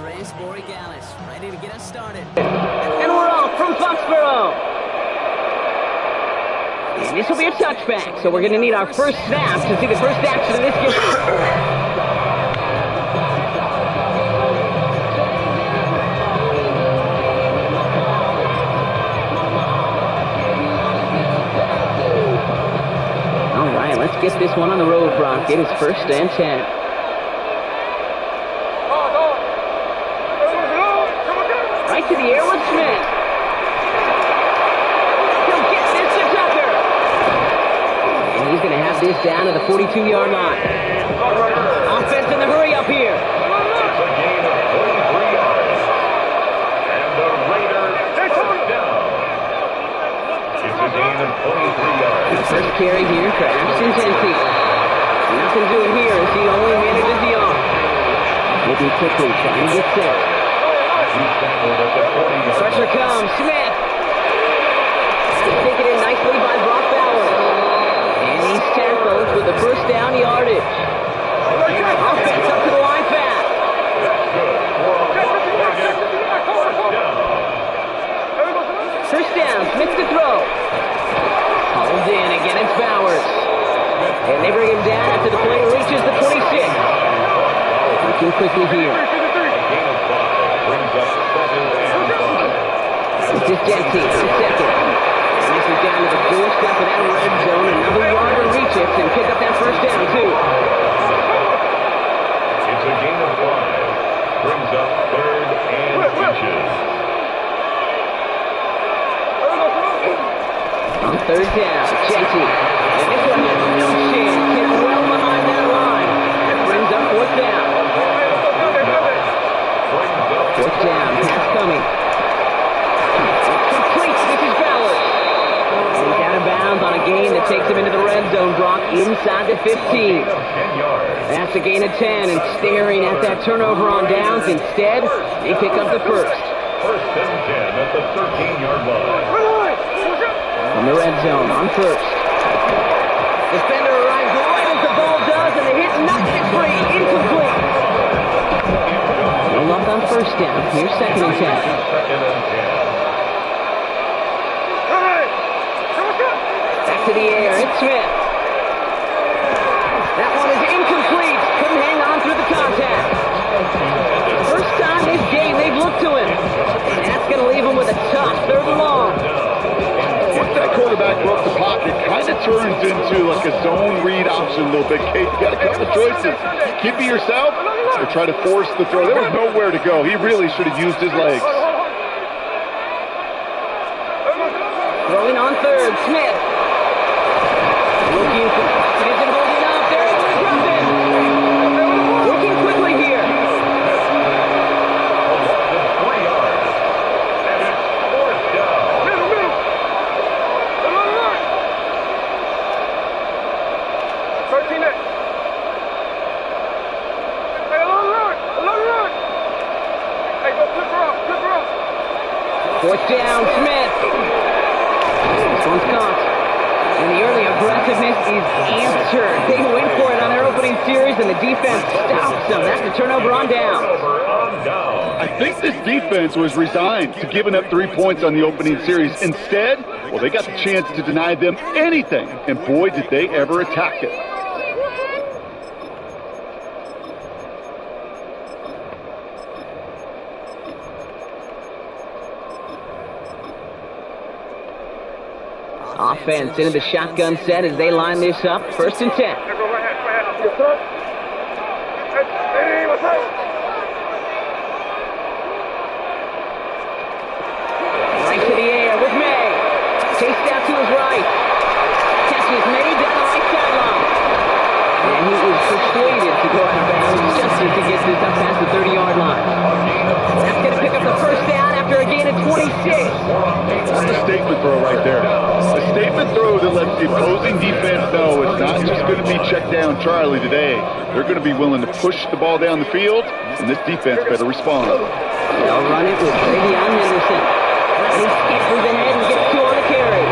Ready to get us started. And we're off from Foxborough. And this will be a touchback, so we're going to need our first snap to see the first action of this game. All right, let's get this one on the road, Brock. It is 1st and 10. Right to the air with Smith. He'll get this to Tucker. And he's going to have this down to the 42-yard line. Offense in the hurry up here. It's a gain of 43 yards. And the Raiders first down. It's a gain of 23 yards. The first carry here for Ashton Jensen. Nothing doing here as he only manages the arm. Moving quickly, trying to get set. Pressure comes. Smith. Taken in nicely by Brock Bowers. And he's tackled with the first down yardage. Offense up to the line back. First down. Smith to throw. Hauled in. Again, it's Bowers. And they bring him down after the play reaches the 26. Looking quickly here. This is Jensen on second. And this is down to the doorstep of that red zone. Another yard to reach it and pick up that first down, too. It's a gain of 5. Brings up 3rd and inches. On 3rd down, Jensen. And this one has no chance. Hit well behind that line. That brings up 4th down. 4th down, pass coming. On a gain that takes him into the red zone, Brock, inside the 15. That's a gain of 10, and staring at that turnover on downs. Instead, they pick up the first. 1st and 10 at the 13-yard line. From the red zone, on first. Defender arrives right as the ball does, and the hit knocks it free, incomplete. No luck on first down. Here's 2nd and 10. 2nd and 10. To the air, it's Smith. That one is incomplete. Couldn't hang on through the contact. First time this game they've looked to him. And that's going to leave him with a tough 3rd and long. Once that quarterback broke the pocket, it kind of turns into like a zone read option a little bit. Kate, you got a couple choices. Keep it yourself or try to force the throw. There was nowhere to go. He really should have used his legs. Throwing on 3rd, Smith. Looking for, isn't holding up, they're able to drop it. Looking quickly here. 3 yards. And it's 4th down. Middle. 13 next. Hey, a long run. Hey, go flip her up. 4th down, Smith. This one's caught. And the early aggressiveness is answered. They went for it on their opening series, and the defense stops them. That's the turnover on down. I think this defense was resigned to giving up 3 points on the opening series. Instead, well, they got the chance to deny them anything, and boy, did they ever attack it. Offense into the shotgun set as they line this up. 1st and 10. Right to the air with May. Chased out to his right. Catch is made down the right sideline. And he is persuaded to go out of bounds just as he gets this up past the 30-yard line. That's going to pick up the first down after a gain of 26. That's a statement throw right there. A statement throw that lets the opposing defense know it's not just going to be check down Charlie today. They're going to be willing to push the ball down the field, and this defense better respond. They'll run it with Travion Henderson. He scampers ahead and gets 2 on the carry.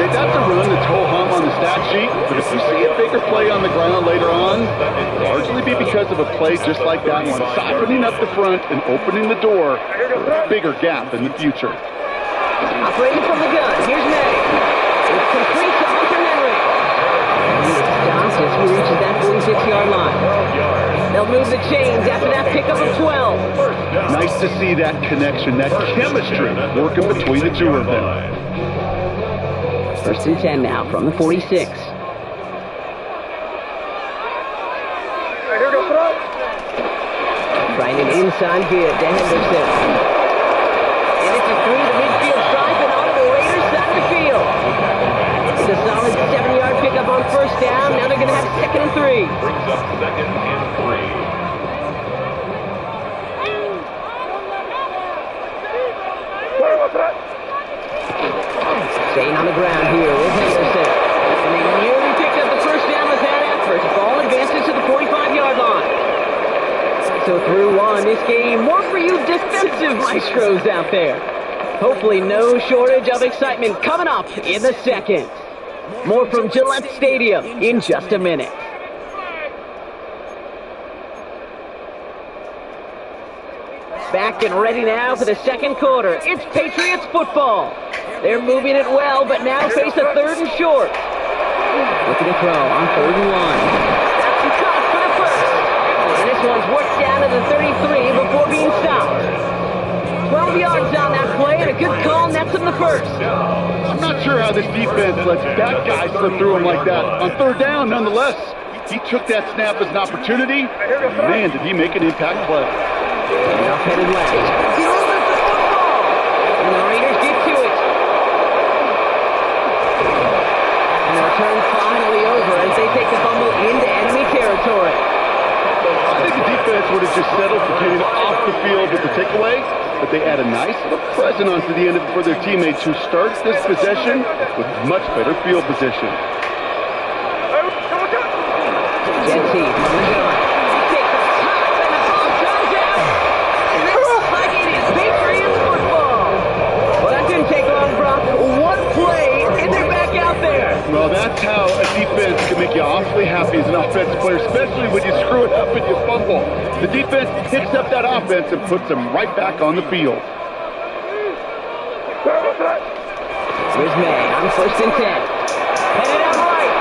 That's a run that's ho-hum on the stat sheet, but if you see a bigger play on the ground later on, it'll largely be because of a play just like that one, softening up the front and opening the door for a bigger gap in the future. Operating from the gun, here's May. It's complete to Hunter Henry. And he stops as he reaches that 46-yard line. They'll move the chains after that pickup of 12. Nice to see that connection, that chemistry working between the two of them. First and 10 now from the 46. Trying an inside good to Henderson. And it's a through the midfield stripe and onto the Raiders side of the field. It's a solid 7-yard pickup on first down. Now they're going to have second and 3. Brings up second and 3. Staying on the ground here with Henderson. And they nearly picked up the first down with that effort. Ball advances to the 45-yard line. So through one, this game, more for you defensive maestros out there. Hopefully no shortage of excitement coming up in the second. More from Gillette Stadium in just a minute. Back and ready now for the second quarter. It's Patriots football. They're moving it well, but now face a third and short. Looking to throw on third and 1. That's caught for the first. And this one's worked down to the 33 before being stopped. 12 yards on that play, and a good call nets him the first. I'm not sure how this defense lets that guy slip through him like that. On third down, nonetheless, he took that snap as an opportunity. Man, did he make an impact play. Enough headed left. And the Raiders get to it. And the return finally over as they take the fumble into enemy territory. I think the defense would have just settled for getting off the field with the takeaway, but they add a nice little present onto the end of it for their teammates who start this possession with much better field position. Genty from the gun. Takes a top and the ball comes out. And it looks like it is Patriots football. Well, that didn't take long, Brock. One play, and they're back out there. Well, that's how a defense can make you awfully happy as an offensive player, especially when you screw it up and you fumble. The defense picks up that offense and puts them right back on the field. Here's May on first and 10. Headed out right.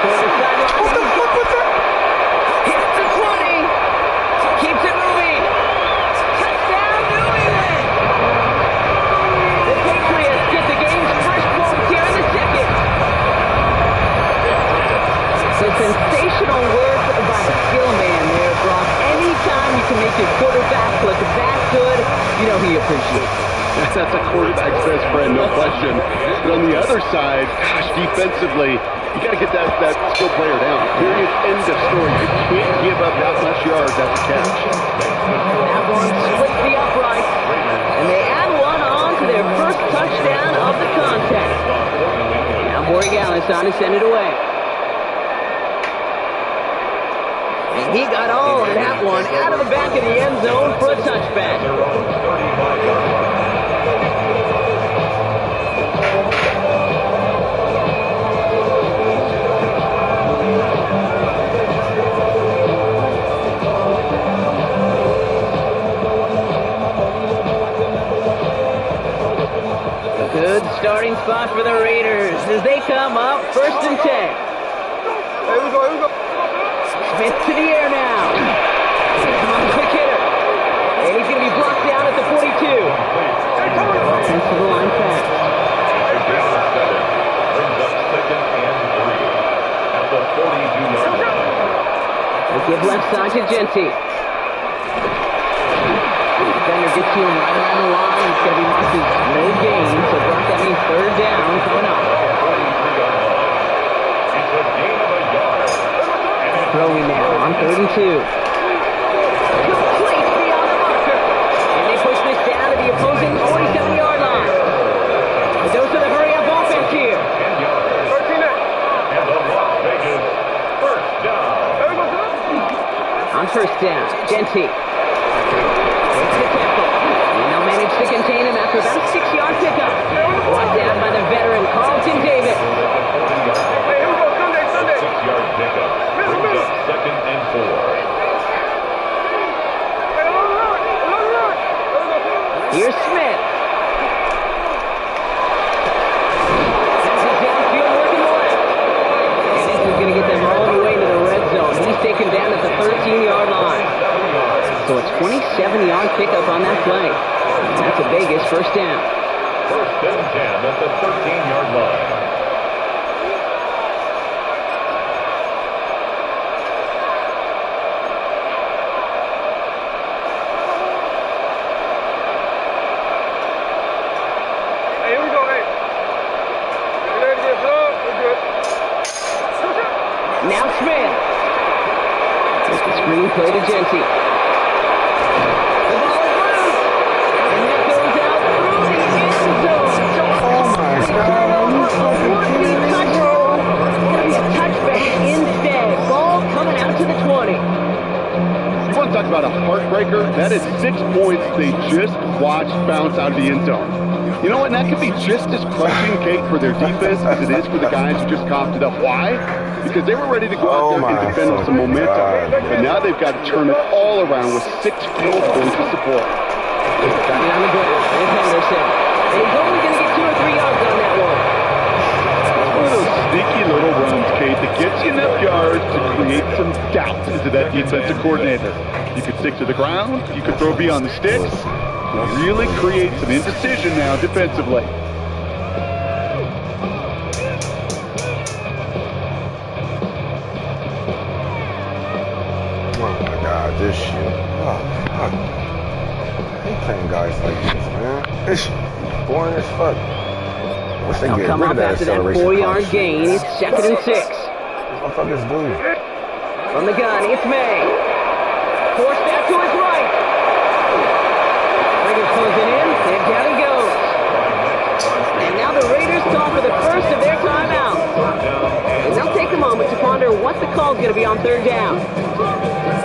Toward the sideline. Hits the 20. Keeps it moving. Touchdown, New England. The Patriots get the game's first point here in the second. So sensational work by the skill man there, Brock. Anytime you can make your quarterback look that good, you know he appreciates it. That's a quarterback's best friend, no question. But on the other side, gosh, defensively, you got to get that skill player down. Period. End of story. You can't give up that much yards after catch. That one splits the upright, and they add one on to their first touchdown of the contest. Now Borregales on to send it away. And he got all of that one out of the back of the end zone for a touchback. Good starting spot for the Raiders as they come up first and 10. Here we go. Smith to the air now. Come on, quick hitter. And he's going to be blocked down at the 42. Offense to the line pass. Brings up second and 3 at the 42-yard line. They give left side to Genty. Defender gets to him right around the line. It's going to be marked as no gain. So Brock, that means third down coming up. It's a gain of a yard. Throwing now on 3rd and 2. Complete beyond the marker. And they push this down to the opposing 47-yard line. But those are the hurry-up offense here. 10 yards. And the Las Vegas first down. On first down, Genty. Takes the tackle. And they'll manage to contain him after about a 6-yard pickup. Brought down by the veteran Carlton Davis. 7-yard pickup on that play. That's a Vegas first down. First and 10 at the 13-yard line. Hey, here we go, hey. You ready to get blood? We're good. Now Smith. It's the screen play to Jency. The ball is loose. And that goes out through the end zone. So turnover, a would-be touchdown. It's going to be a touchback instead. Ball coming out to the 20. You want to talk about a heartbreaker? That is 6 points they just watched bounce out of the end zone. You know what? And that could be just as crushing, Kate, for their defense as it is for the guys who just coughed it up. Why? Because they were ready to go out there and defend with some momentum. But now they've got to turn it all around with 6 field goals to support. Got it on the ground. There's Henderson. And he's only going to get 2 or 3 yards on that one. It's one of those sneaky little runs, Kate, that gets you enough yards to create some doubt into that defensive coordinator. You could stick to the ground. You could throw beyond the sticks. Really create some indecision now defensively. Oh my God, this shit. Oh, fuck. I hate playing guys like this, man. This shit boring as fuck. Wish they They'll get come rid up of that after that acceleration 4-yard punch. gain. It's 2nd and 6. Motherfuckers do. From the gun, it's May. Forced back to his right. Raiders closing in, and down he goes. And now the Raiders call for the first of their timeouts. And they'll take a moment to ponder what the call is going to be on 3rd down.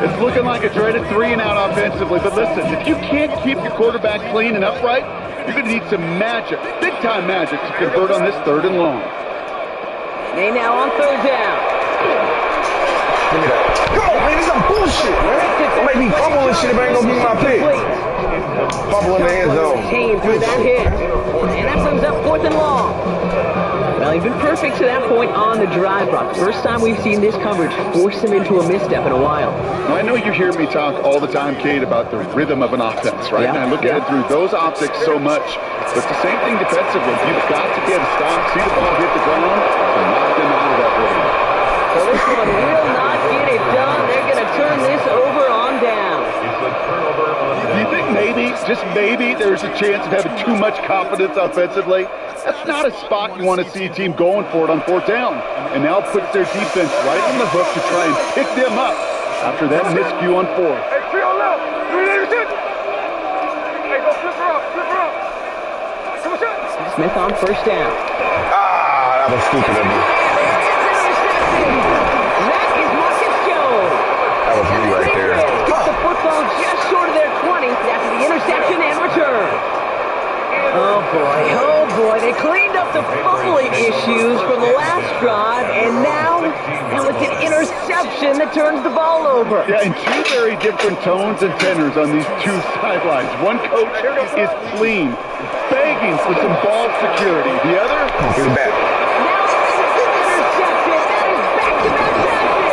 It's looking like a dreaded 3-and-out offensively, but listen, if you can't keep your quarterback clean and upright, you're going to need some magic, big-time magic, to convert on this 3rd and long. They now on 3rd down. Give me that. Come on, man, this is some bullshit, man. Don't make me fumble this shit if I ain't gonna be my pick. Fumble in the end zone. Came through that hit. And that brings up 4th and long. Well, he's been perfect to that point on the drive, Brock. First time we've seen this coverage force him into a misstep in a while. Now, I know you hear me talk all the time, Kate, about the rhythm of an offense, right? Yeah. And I look at it through those optics so much. But the same thing defensively. You've got to get a stop, see the ball hit the ground, and knock them out of that rhythm. So this one will not get it done. They're going to turn this over on down. It's a turnover on Do you think maybe, just maybe, there's a chance of having too much confidence offensively? That's not a spot you want to see a team going for it on 4th down. And now puts their defense right on the hook to try and pick them up after that miscue on 4th. Hey, 3 on left. 3 leadership. Hey, go flip her up. Flip her up. Come on, shot. Smith on 1st down. Ah, that was stupid of me. That is Marcus Jones. That was me right there. Gets the football just short of their 20 after the interception and return. Oh boy, they cleaned up the fumbling issues from the last drive, and now it's an interception that turns the ball over. Yeah, and 2 very different tones and tenors on these 2 sidelines. One coach is clean, begging for some ball security. The other Give it back. Now it's an interception. That is back-to-back passes.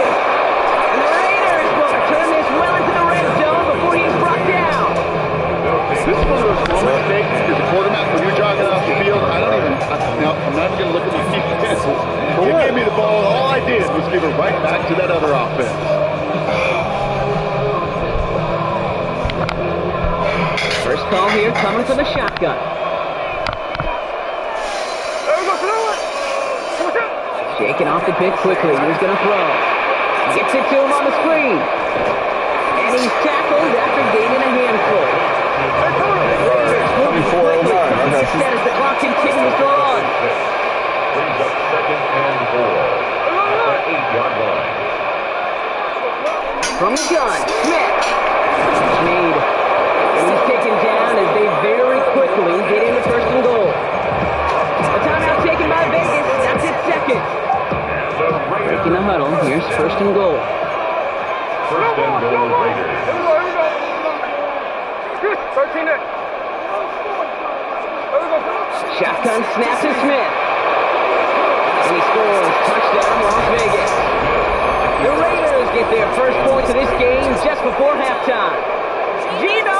And the Raiders will turn this well into the red zone before he's brought down. This is one of those moments, Nick, as a quarterback, when you're jogging off the field, I'm not even going to look at my defense. You gave me the ball, all I did was give it right back to that other offense. First call here coming from the shotgun. There we go, throw it. Come on, shot. Shaking off the pick quickly. He's going to throw. Gets it to him on the screen. And he's tackled after gaining a handful. Hey, throw it. 24-09. I got you. As the clock continues to run. brings up 2nd and 4 at the 8-yard line. From the gun, Smith. Made. And he's taken down as they very quickly get into 1st and goal. A timeout taken by Vegas. That's its 2nd. And the Raiders. Taking the huddle. Here's 1st and goal. 1st and goal, Raiders. Here we go, here we go. Good. 13 there. There we go. Shotgun snap to Smith. And he scores. Touchdown, Las Vegas. The Raiders get their first points of this game just before halftime. Gino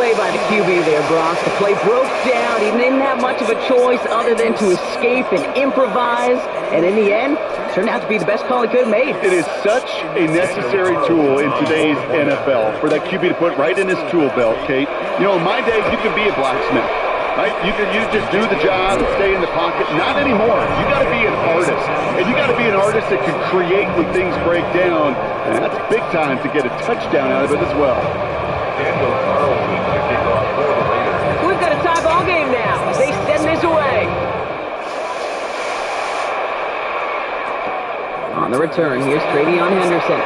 play by the QB there, Brock. The play broke down. He didn't have much of a choice other than to escape and improvise. And in the end, turned out to be the best call he could have made. It is such a necessary tool in today's NFL for that QB to put right in his tool belt, Kate. You know, in my day, you could be a blacksmith, right? You just do the job and stay in the pocket. Not anymore. You got to be an artist. And you got to be an artist that can create when things break down. And that's big time to get a touchdown out of it as well. We've got a tie ball game now. They send this away. On the return, here's Travion Henderson.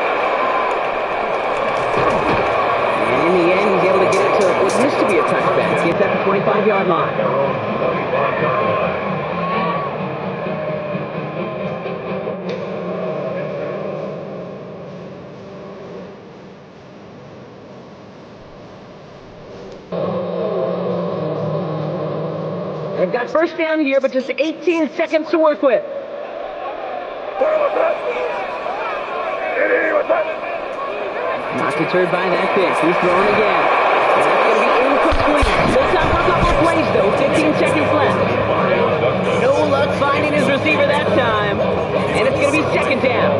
And in the end, he's able to get it to what used to be a touchback. Gets at the 25-yard line. They've got first down here, but just 18 seconds to work with. Not deterred by that pitch. He's throwing again. And that's going to be incomplete. Still time for a couple of plays, though. 15 seconds left. No luck finding his receiver that time. And it's going to be second down.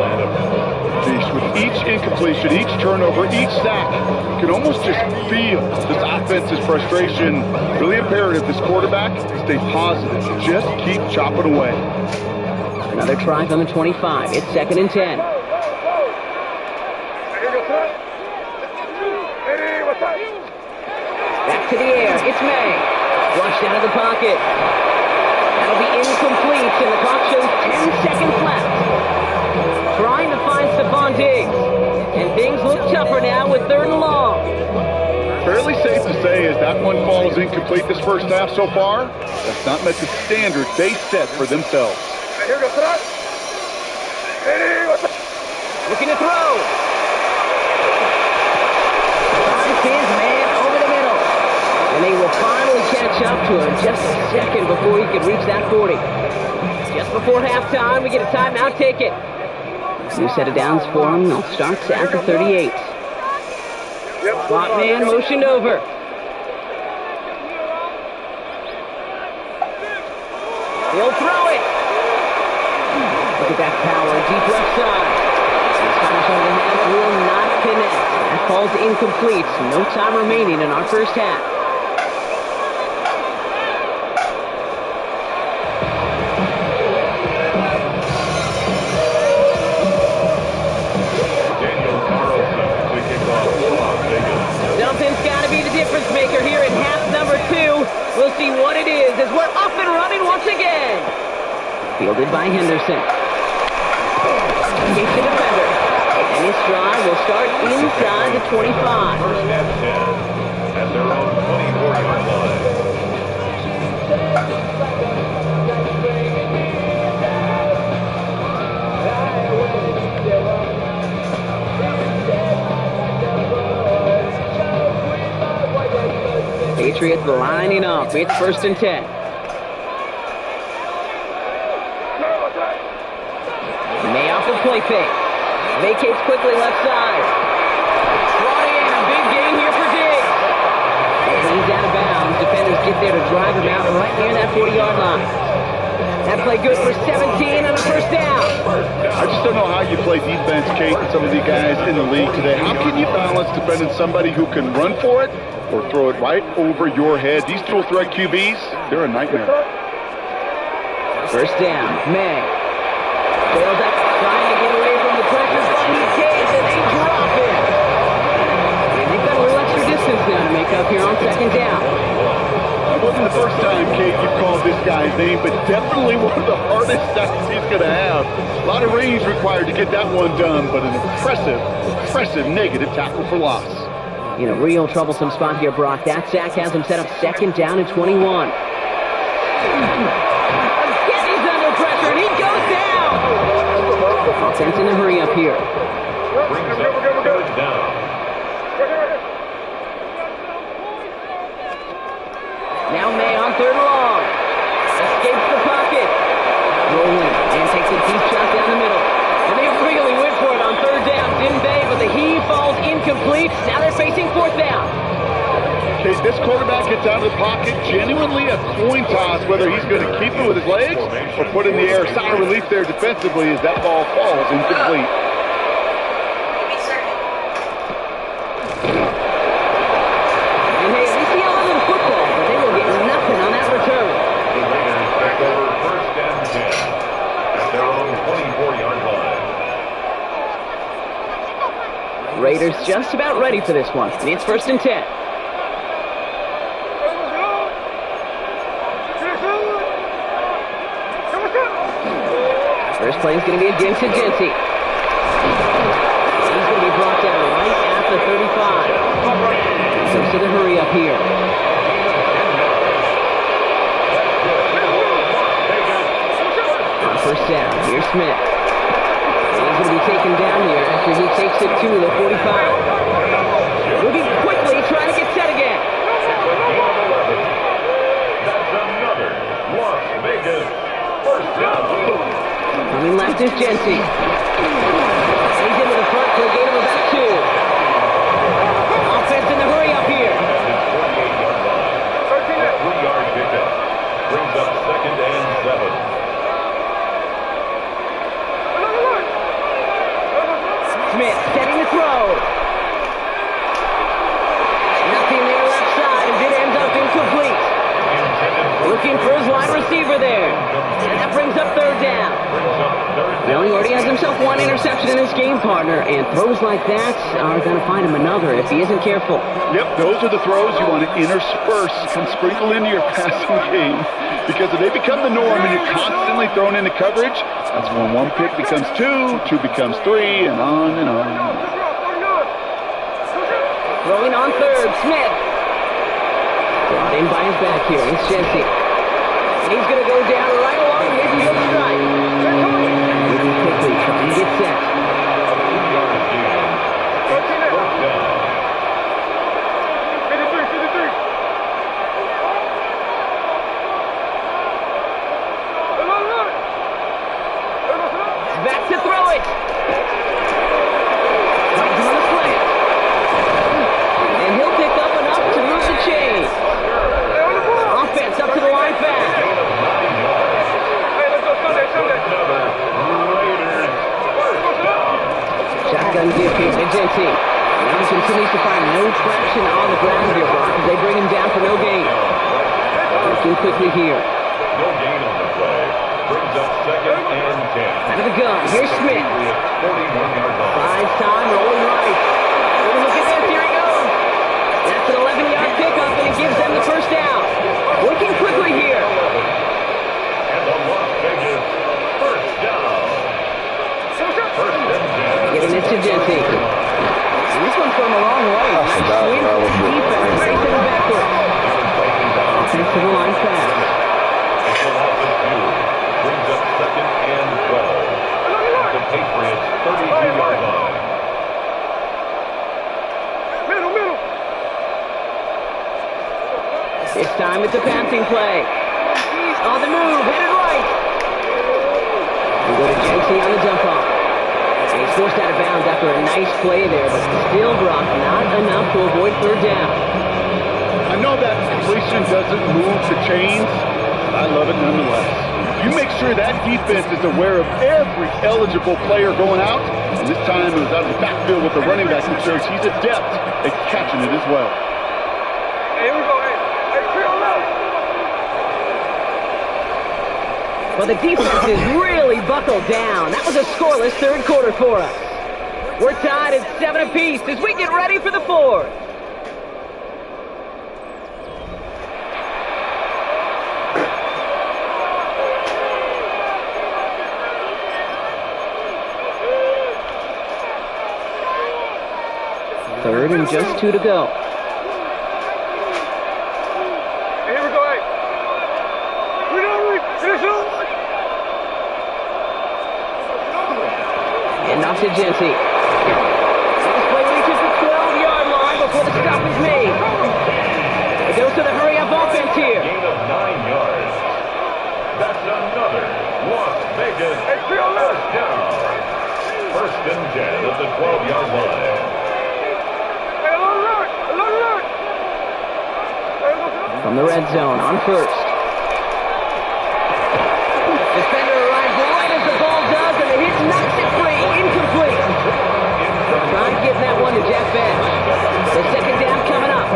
With each incompletion, each turnover, each sack, you can almost just feel this offense's frustration. Really imperative, this quarterback, stay positive. Just keep chopping away. Another try on the 25. It's second and 10. Back to the air. It's May. Rushed out of the pocket. That'll be incomplete, and the clock shows 10 seconds left. Trying to find Stephon Diggs. And things look tougher now with third and long. Fairly safe to say as that one falls incomplete this first half so far, that's not met the standard they set for themselves. Looking to throw. Finds his man over the middle. And they will finally catch up to him just a second before he could reach that 40. Just before halftime, we get a timeout ticket. New set of downs for him. They'll start at the 38. Slot man motioned over. He'll throw it. Look at that power, deep left side. This time on the half will not connect. That falls incomplete. No time remaining in our first half. Something's got to be the difference maker here in half number 2. We'll see what it is as we're up and running once again. Fielded by Henderson. Escapes the defender. And his drive will start inside the 25. First and 10 at their own 24-yard line. Patriots lining up. It's first and 10. May off the play fake. Vacates quickly left side. Brought in. A big gain here for Diggs. He's out of bounds. Defenders get there to drive him out right near that 40-yard line. That play good for 17 on a first down. I just don't know how you play defense, Kate, and some of the guys in the league today. How can you balance defending somebody who can run for it or throw it right over your head? These dual threat QBs, they're a nightmare. First down. May. Bails up, trying to get away from the pressure, but he can't, and they drop it. And they've got a little extra distance now to make up here on second down. It wasn't the first time, Kate, you called this guy's name, but definitely one of the hardest sacks he's going to have. A lot of range required to get that one done, but an impressive negative tackle for loss. In a real troublesome spot here, Brock. That sack has him set up second down and 21. He's under pressure, and he goes down. Offense in a hurry up here. Brings up third down. Now May on third and long. Escapes the pocket. Rolling and takes a deep shot down the middle. And they really went for it on third down, didn't they? But the heave falls incomplete. Now they're facing fourth down. Kate, This quarterback gets out of the pocket, genuinely a coin toss, whether he's going to keep it with his legs or put it in the air. Sigh of relief there defensively as that ball falls incomplete. And hey, at least he held on to the football, but they will get nothing on that return. The Raiders take over 1st and 10 at their own 24-yard line. Raiders just about ready for this one. It's 1st and 10. First play is going to be against Agenti. He's going to be brought down right at the 35. Comes to the hurry up here. On 1st down, here's Smith. He's going to be taken down here after he takes it to the 45. Moving quickly, trying to get set again. That's another Las Vegas 1st down. Coming left is Jency. He's into the front for a gain of about 2. Offense in the hurry up here. A 3-yard pickup. Brings up 2nd and 7. Smith setting the throw. Nothing there left side as it ends up incomplete. Looking for his wide receiver there. And that brings up 3rd down. Well, he already has himself 1 interception in his game, partner, and throws like that are going to find him another if he isn't careful. Yep, those are the throws you want to intersperse and sprinkle into your passing game, because if they become the norm and you're constantly thrown into coverage, that's when 1 pick becomes 2, 2 becomes 3, and on and on. Throwing on 3rd, Smith. Brought in by his back here. It's Jency. He's going to go down right along the midfield stripe. Moving quickly, trying to get set. Back to throw it. Right on the slant. And he'll pick up enough to move the chain. Offense up to the line fast. Shotgun give here to Jency. Now he continues to find no traction on the ground here, Brock, as they bring him down for no gain. Working quickly here. No gain on the play. Brings up 2nd and 10. Out of the gun, here's Smith. 41-yard line. 5-time rolling right. Look at this, here he goes. That's an 11-yard pickup, and it gives them the 1st down. Working quickly here. And the Las Vegas 1st down. 1st and 10. Getting it to Jency. This one's from a long way. Swing for the defense, racing backwards. Offense to the line fast. It's a loss of 2. Brings up 2nd and 12. At the Patriots 32-yard line. This time it's a passing play. On the move, headed right. We go to Jency on the dump off. And he's forced out of bounds after a nice play there, but still, Brock, not enough to avoid 3rd down. I know that completion doesn't move the chains, but I love it nonetheless. You make sure that defense is aware of every eligible player going out, and this time it was out of the backfield with the running back who shows he's adept at catching it as well. Here we go, Well, the defense is really buckled down. That was a scoreless 3rd quarter for us. We're tied at 7 apiece as we get ready for the 4th. Third and just 2 to go. Here we go, And off to Jency. This play reaches the 12-yard line before the stop is made. It goes to the hurry-up offense here. Gain of 9 yards. That's another Las Vegas 1st down. 1st and 10 at the 12-yard line. from the red zone on first. Defender arrives right as the ball does, and the hit knocks it free. Incomplete. Trying to get that one to Jeff Bench. The second down coming up.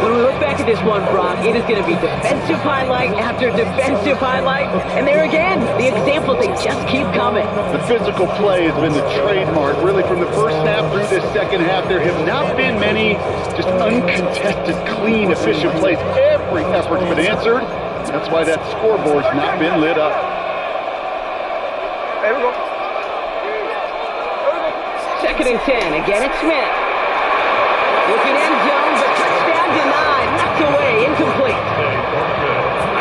When we look back at this one, Brock, it is going to be defensive highlight after defensive highlight. And there again, the examples, they just keep coming. The physical play has been the trademark, really, from the first snap through this second half. There have not been many just uncontested, clean, efficient plays. Every effort's been answered. That's why that scoreboard's not been lit up. There we go. Second and 10. Again, it's Smith. Looking end zone, but touchdown denied. Knocked away. Incomplete.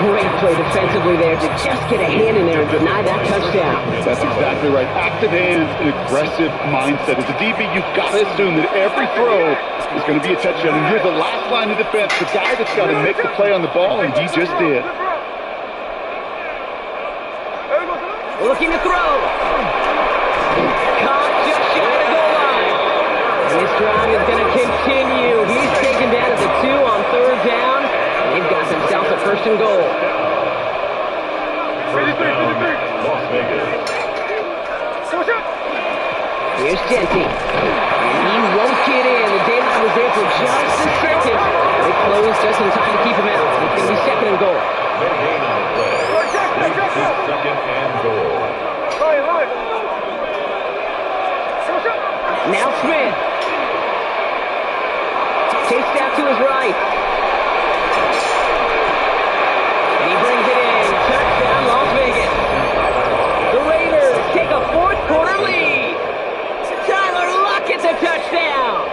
Great play defensively there to just get a hand in there and deny that touchdown. That's exactly right. Active hands and aggressive mindset. As a DB, you've got to assume that every throw is going to be a touchdown. And you're the last line of defense, the guy that's got to make the play on the ball, and he just did. Looking to throw. Caught just shy of the goal line. And this drive is going to continue. He's taken down at the 2 on third down. They've got themselves a first and goal. Las Vegas. Here's Genty. And he won't get in. The daylight was there for just a second. They closed just in time to keep him out. It's going to be second and goal. No gain on the play. Second and goal. Now Smith. Chased out to his right. And he brings it in. Touchdown, Las Vegas. The Raiders take a fourth quarter lead. Tyler Lockett, the touchdown.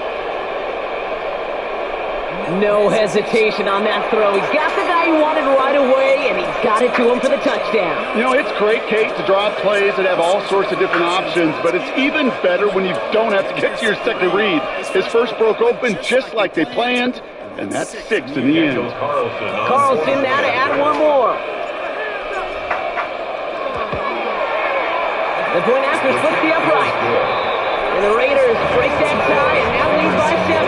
No hesitation on that throw. He's got the guy he wanted right away, and he's got it to him for the touchdown. You know, it's great, Kate, to draw plays that have all sorts of different options, but it's even better when you don't have to get to your second read. His first broke open just like they planned, and that's 6 in the end. Carlson now to add one more. The point after splits the upright. And the Raiders break that tie and now lead by 7.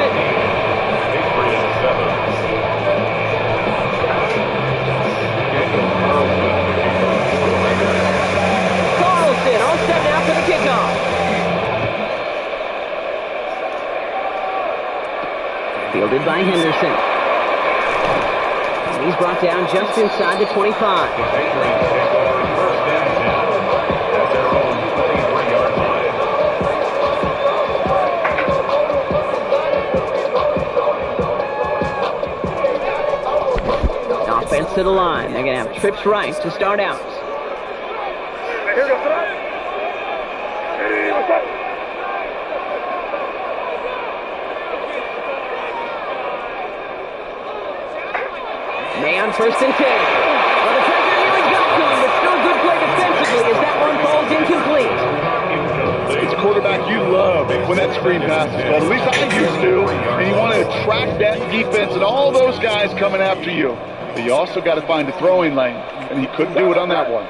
Carlson all set now for the kickoff. Fielded by Henderson. He's brought down just inside the 25. Offense to the line. They're going to have trips right to start out. Here we go. Hey, what's up? May on first and 10. Well, the pressure nearly got to him, but still good play defensively as that one falls incomplete. It's a quarterback you love when that screen pass is called. At least I used to. And you want to attract that defense and all those guys coming after you. But you also got to find a throwing lane, and he couldn't do it on that one.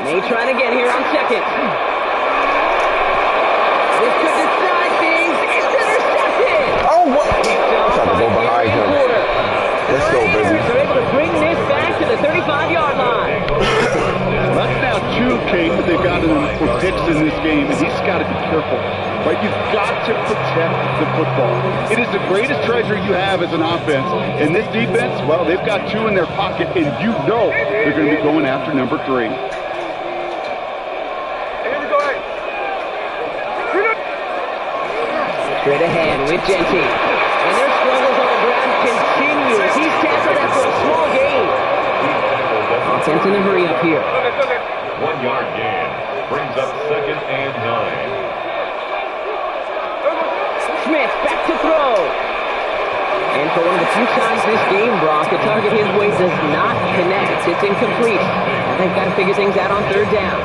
May trying again here on second. This could decide things. It's intercepted. Oh, what? Tried to go behind him. Let's go, baby. They're able to bring this back to the 35-yard line. That's now 2, Kate, that they've got him for picks in this game, and he's got to be careful. Right? You've got to protect the football. It is the greatest treasure you have as an offense. And this defense, well, they've got 2 in their pocket, and you know they're going to be going after number 3. Straight ahead with Genty. And their struggles on the ground continue as he's tackled after a small gain. Offense in a hurry up here. 1-yard gain brings up second and 9. Smith back to throw. And for one of the few times this game, Brock, the target his way does not connect. It's incomplete. And they've got to figure things out on third down.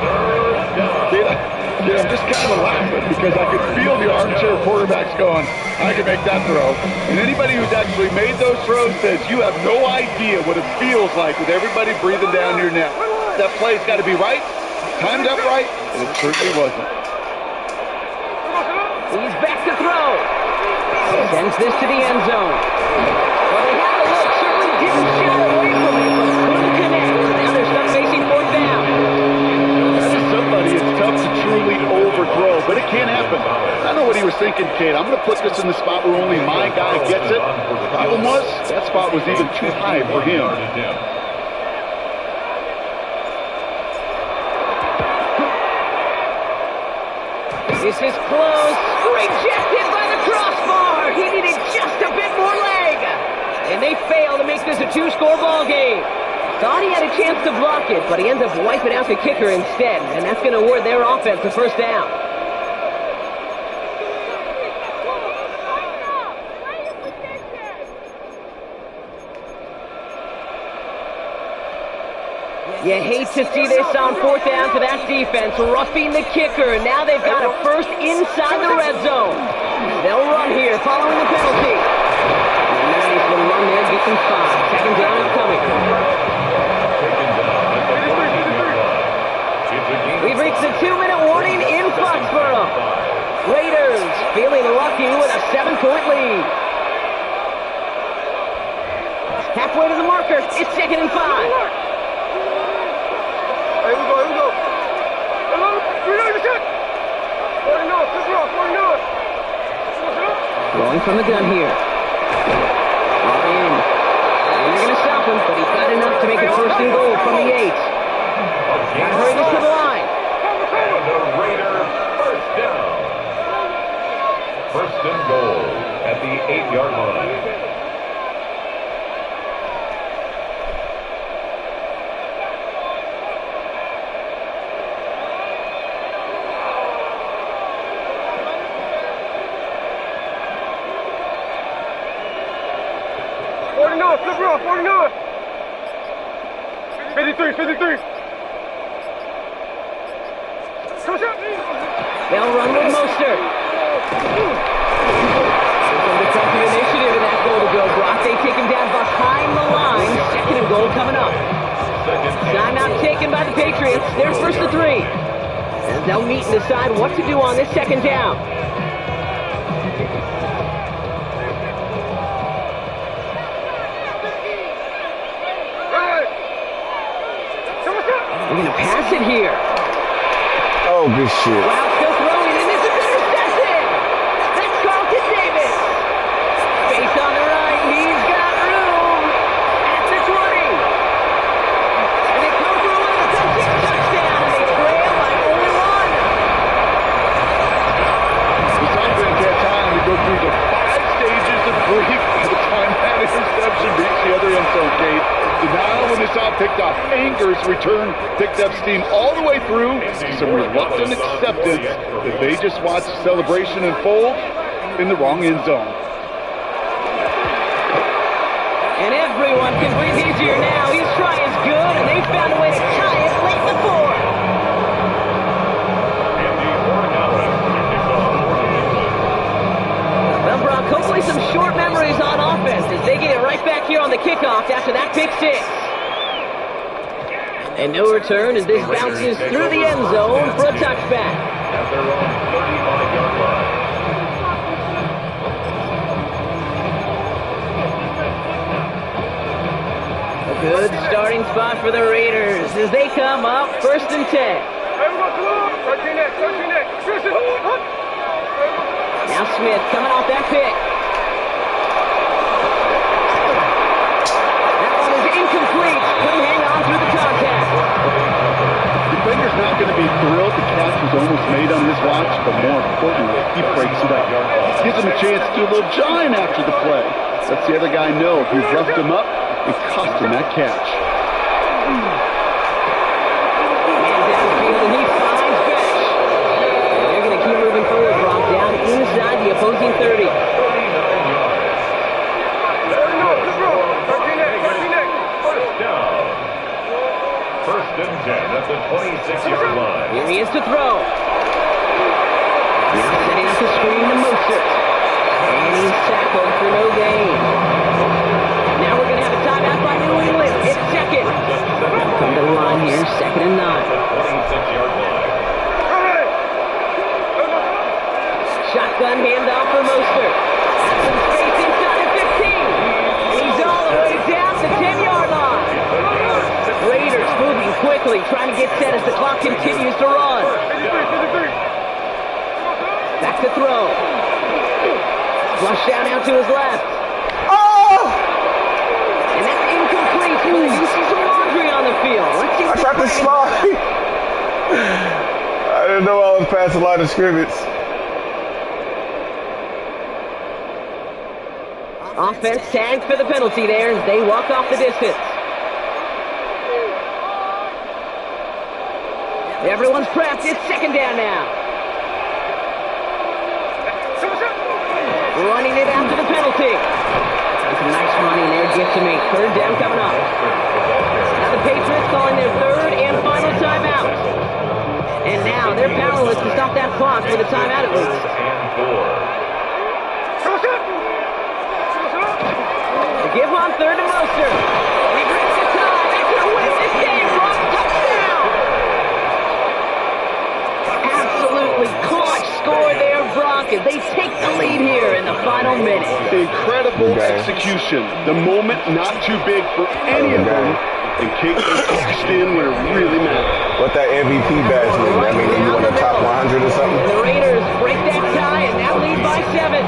Yeah, I'm just kind of laughing because I could feel the armchair quarterbacks going, I can make that throw. And anybody who's actually made those throws says you have no idea what it feels like with everybody breathing down your neck. That play's got to be right, timed up right, and it certainly wasn't. He's back to throw. Sends this to the end zone. Well, they have a look, sure thinking, Kate, I'm going to put this in the spot where only my guy gets it. The problem was, that spot was even too high for him. This is close. Rejected by the crossbar. He needed just a bit more leg. And they fail to make this a two-score ball game. Thought he had a chance to block it, but he ends up wiping out the kicker instead. And that's going to award their offense a first down. You hate to see this on fourth down for that defense, roughing the kicker. Now they've got a first inside the red zone. They'll run here following the penalty. Nice little run there, gets them 5. Second down is coming. We've reached the 2-minute warning in Foxborough. Raiders feeling lucky with a 7-point lead. Halfway to the marker, it's 2nd and 5. Here we go. Going from the gun here. All in. And they're going to stop him, but he's got enough to make it 1st and goal from the 8. Gotta hurry this to the line. And the Raiders first down. 1st and goal at the 8-yard line. Flip her off, 49. 53. They'll run with Mostert. Some defensive initiative in that goal to go, Brock. They take him down behind the line. 2nd and goal coming up. Timeout taken by the Patriots. They're 1st and 3. And they'll meet and decide what to do on this 2nd down. We're going to pass it here. Oh, good shit. Wow, still throwing, and this is intercepted. That's Carlton Davis. Space on the right. He's got room at the 20. And they come through with a touchdown, and they trail by only 1. It's time for that time to go through the 5 stages of grief by the time that interception reached the other end zone gate. So now when they saw picked off, anger's return picked up steam all the way through. Some reluctant acceptance that they just watched celebration unfold in the wrong end zone. And everyone can breathe easier now. His try is good, and they found a way to tie it late in the 4th. Well, Brock, hopefully some short memories on offense as they get it right back here on the kickoff after that pick 6. And no return as this bounces through the end zone for a touchback. At their own 35-yard line. A good starting spot for the Raiders as they come up 1st and 10. Now Smith coming off that pick. That one is incomplete. Couldn't hang on through the contact. Defender's not going to be thrilled the catch was almost made on this watch, but more importantly, he breaks it up. Gives him a chance to do a little jawing after the play. Lets the other guy know if he roughed him up, it cost him that catch. Man downfield, and he finds Besh. And they're going to keep moving forward, Brock, down inside the opposing 30. First and 10 at the 26-yard line. Here he is to throw. Now setting up the screen to Mostert. And he's tackled for no gain. Now we're going to have a timeout by New England. It's 2nd. Come to the line here, 2nd and 9. 26-yard line. Shotgun handoff for Mostert. Some space inside the 15. He's all the way down the 10-yard line. Raiders moving quickly, trying to get set as the clock continues to run. Back to throw. Flushed down out to his left. Oh! And that's incomplete. Ooh, you see some laundry on the field. Let's see I what tried to slide. I didn't know I was past the line of scrimmage. Offense tagged for the penalty there. They walk off the distance. Everyone's prepped. It's second down now. Running it after the penalty. That's a nice running there. Gets to make third down coming up. Now the Patriots calling their third and final timeout. And now they're powerless to stop that clock with a timeout at least. The give on third to Mostert. He brings the tie. That could win this game. Brock, touchdown. Absolutely clutch score there, Brock, as they take the lead here in the final minute. Incredible execution. The moment not too big for any of them. And Kate cashed in when it really mattered. What that MVP badge mean? That mean you won the top 100 or something? And the Raiders break that tie and now lead by 7.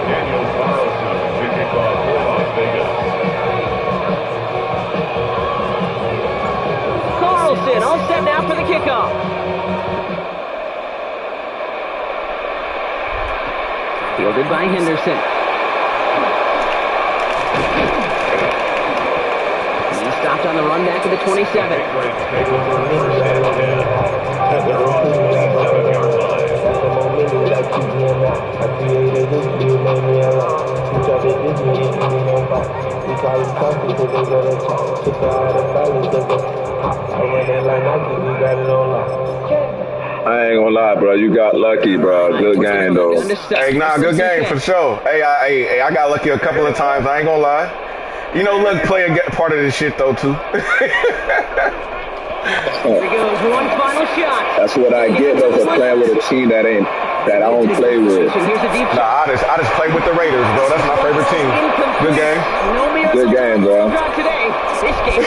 Daniel Carlson to kick off for Las Vegas. Carlson all set now for the kickoff. Fielded by Henderson. He stopped on the run back to the 27. Take over first and 10 at their own 27-yard line. I ain't gonna lie, bro. You got lucky, bro. Good game, though. Hey, nah, good game for sure. Hey, I got lucky a couple of times. I ain't gonna lie. You know, luck play a part of this shit though too. Here goes one final shot. That's what I get though for playing with a team that I don't play with. Here's a deep Nah, I just play with the Raiders, bro. That's my favorite team. Good game. No miracle. Good game, bro. Today. This game